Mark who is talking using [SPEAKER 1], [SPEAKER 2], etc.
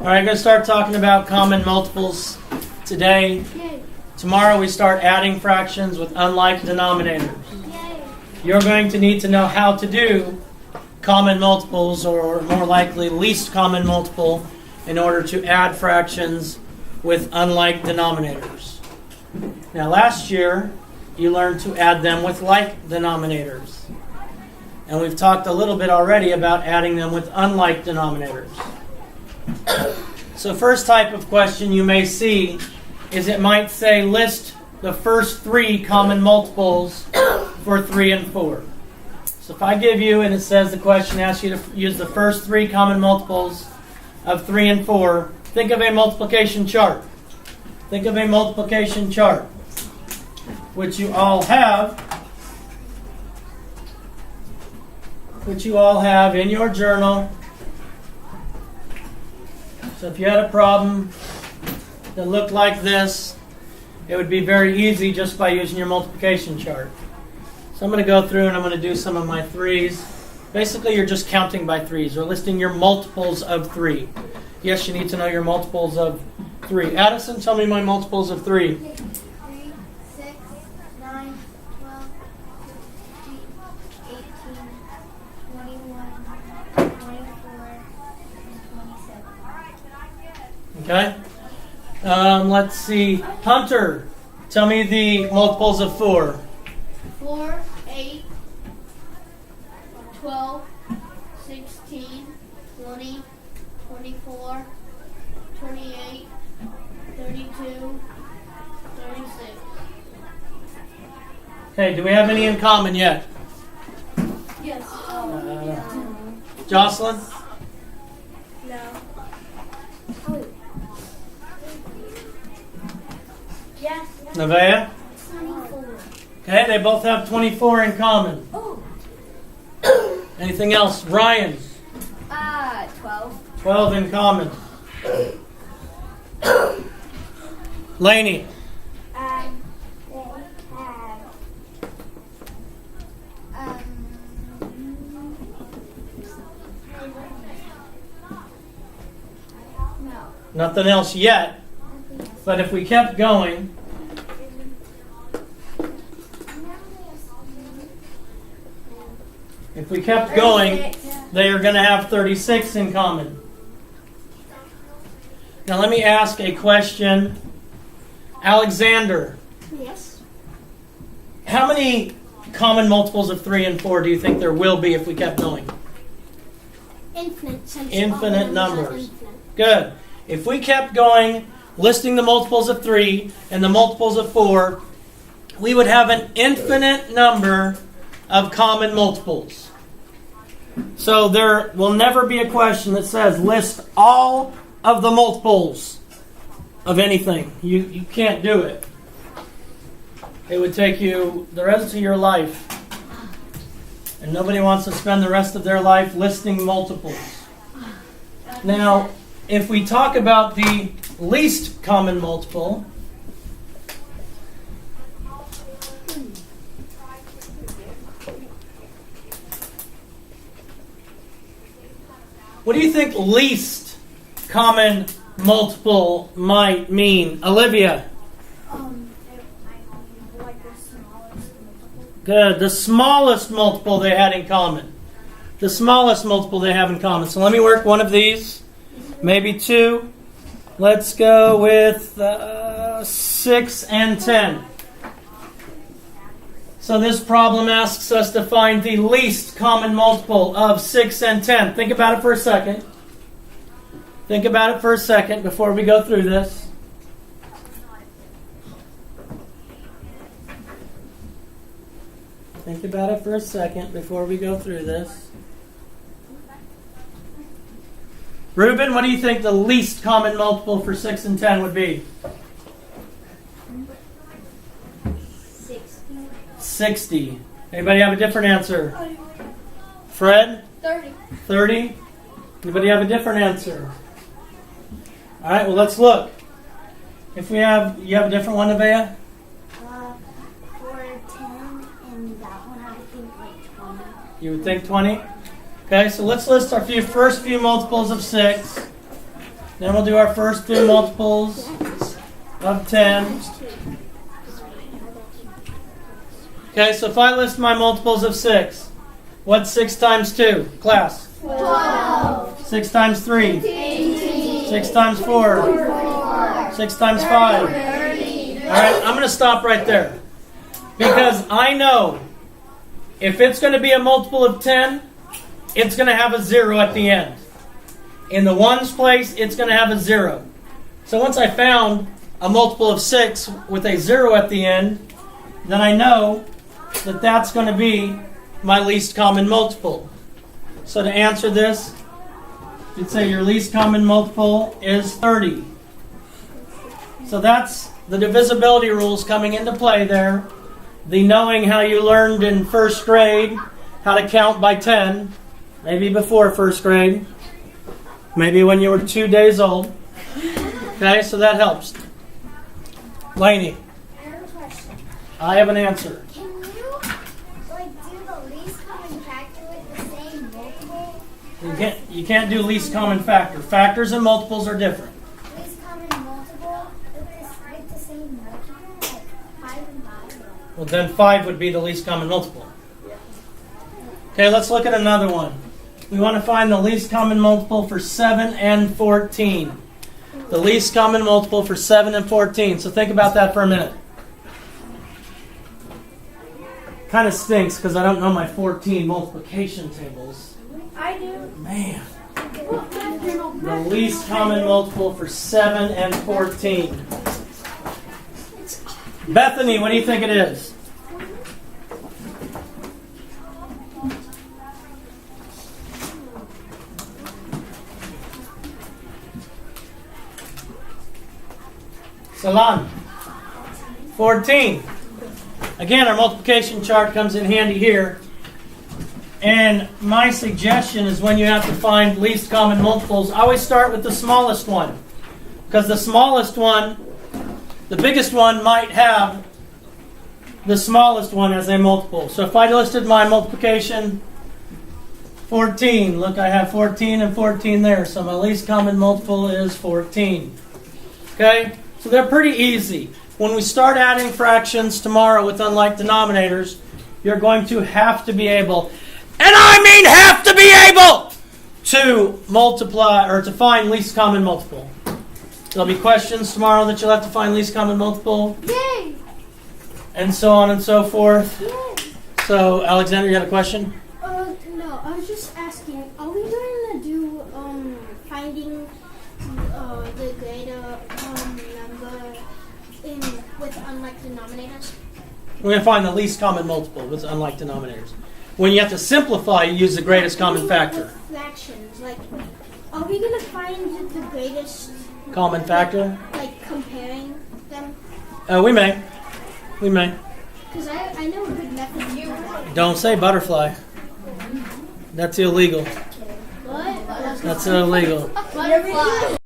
[SPEAKER 1] All right, I'm going to start talking about common multiples today.
[SPEAKER 2] Yay.
[SPEAKER 1] Tomorrow we start adding fractions with unlike denominators.
[SPEAKER 2] Yay.
[SPEAKER 1] You're going to need to know how to do common multiples, or more likely least common multiple, in order to add fractions with unlike denominators. Now last year you learned to add them with like denominators. And we've talked a little bit already about adding them with unlike denominators. So first type of question you may see is it might say list the first three common multiples for 3 and 4. So if I give you, and it says the question asks you to use the first three common multiples of 3 and 4, think of a multiplication chart. Think of a multiplication chart, which you all have in your journal. So if you had a problem that looked like this, it would be very easy just by using your multiplication chart. So I'm going to go through and I'm going to do some of my threes. Basically, you're just counting by threes or listing your multiples of 3. Yes, you need to know your multiples of 3. Addison, tell me my multiples of 3.
[SPEAKER 2] 3, 6, 9, 12, 15, 18, 21, 24, and 27.
[SPEAKER 1] Okay? Let's see. Hunter, tell me the multiples of 4.
[SPEAKER 2] 4, 8, 12, 16, 20, 24, 28, 32, 36.
[SPEAKER 1] Okay, do we have any in common yet?
[SPEAKER 2] Yes.
[SPEAKER 1] Jocelyn?
[SPEAKER 2] No. Yes.
[SPEAKER 1] Nevaeh?
[SPEAKER 2] 24.
[SPEAKER 1] Okay, they both have 24 in common.
[SPEAKER 2] Oh.
[SPEAKER 1] Anything else? Ryan?
[SPEAKER 2] 12.
[SPEAKER 1] 12 in common. Lainey?
[SPEAKER 2] They have no.
[SPEAKER 1] Nothing else yet. But if we kept going, they are going to have 36 in common. Now let me ask a question. Alexander,
[SPEAKER 2] Yes.
[SPEAKER 1] how many common multiples of 3 and 4 do you think there will be if we kept going?
[SPEAKER 2] Infinite. Since
[SPEAKER 1] Infinite
[SPEAKER 2] all
[SPEAKER 1] numbers.
[SPEAKER 2] infinite.
[SPEAKER 1] Good. If we kept going, listing the multiples of 3 and the multiples of 4, we would have an infinite number of common multiples. So there will never be a question that says list all of the multiples of anything. You can't do it. It would take you the rest of your life. And nobody wants to spend the rest of their life listing multiples. Now, if we talk about the least common multiple, what do you think least common multiple might mean? Olivia?
[SPEAKER 2] Like the smallest multiple.
[SPEAKER 1] Good. The smallest multiple they had in common. The smallest multiple they have in common. So let me work one of these. Maybe 2. Let's go with 6 and 10. So this problem asks us to find the least common multiple of 6 and 10. Think about it for a second. Think about it for a second before we go through this. Think about it for a second before we go through this. Reuben, what do you think the least common multiple for 6 and 10 would be?
[SPEAKER 2] 60.
[SPEAKER 1] 60. Anybody have a different answer? Fred?
[SPEAKER 2] 30.
[SPEAKER 1] 30? Anybody have a different answer? All right, well, let's look. If you have a different one, Nevaeh?
[SPEAKER 2] For 10 and that one, I would think like 20.
[SPEAKER 1] You would think 20? Okay, so let's list our first few multiples of 6. Then we'll do our first two multiples of 10. Okay, so if I list my multiples of 6, what's 6 times 2? Class?
[SPEAKER 2] 12.
[SPEAKER 1] 6 times 3?
[SPEAKER 2] 18.
[SPEAKER 1] 6 times 4? 6 times 5?
[SPEAKER 2] 30.
[SPEAKER 1] All right, I'm going to stop right there. Because I know if it's going to be a multiple of 10, it's going to have a 0 at the end. In the ones place, it's going to have a 0. So once I found a multiple of 6 with a 0 at the end, then I know that that's going to be my least common multiple. So to answer this, you'd say your least common multiple is 30. So that's the divisibility rules coming into play there. The knowing how you learned in first grade how to count by 10, maybe before first grade, maybe when you were 2 days old. Okay, so that helps. Lainey,
[SPEAKER 2] I have a question.
[SPEAKER 1] I have an answer.
[SPEAKER 2] Can you do the least common factor with the same multiple?
[SPEAKER 1] You can't do least common factor. Factors and multiples are different.
[SPEAKER 2] Least common multiple with the same multiple, like 5 and 5.
[SPEAKER 1] Well, then 5 would be the least common multiple. Okay, let's look at another one. We want to find the least common multiple for 7 and 14. The least common multiple for 7 and 14. So think about that for a minute. Kind of stinks because I don't know my 14 multiplication tables.
[SPEAKER 2] I do.
[SPEAKER 1] Man. The least common multiple for 7 and 14. Bethany, what do you think it is? Salon. 14. Again, our multiplication chart comes in handy here. And my suggestion is when you have to find least common multiples, I always start with the smallest one. Because the smallest one, the biggest one might have the smallest one as a multiple. So if I listed my multiplication 14, look, I have 14 and 14 there. So my least common multiple is 14. Okay? So they're pretty easy. When we start adding fractions tomorrow with unlike denominators, you're going to have to be able, and I mean have to be able, to multiply or to find least common multiple. There'll be questions tomorrow that you'll have to find least common multiple.
[SPEAKER 2] Yay!
[SPEAKER 1] And so on and so forth.
[SPEAKER 2] Yay!
[SPEAKER 1] So, Alexander, you had a question?
[SPEAKER 3] No, I was just asking, are we going to do finding the greater number with unlike denominators?
[SPEAKER 1] We're going to find the least common multiple with unlike denominators. When you have to simplify, you use the greatest common factor.
[SPEAKER 3] With fractions, like, are we going to find the greatest
[SPEAKER 1] Common factor?
[SPEAKER 3] like comparing them?
[SPEAKER 1] We may. We may.
[SPEAKER 3] Because I know a good method.
[SPEAKER 1] Don't say butterfly. That's illegal.
[SPEAKER 3] What?
[SPEAKER 1] That's illegal.
[SPEAKER 3] Butterfly.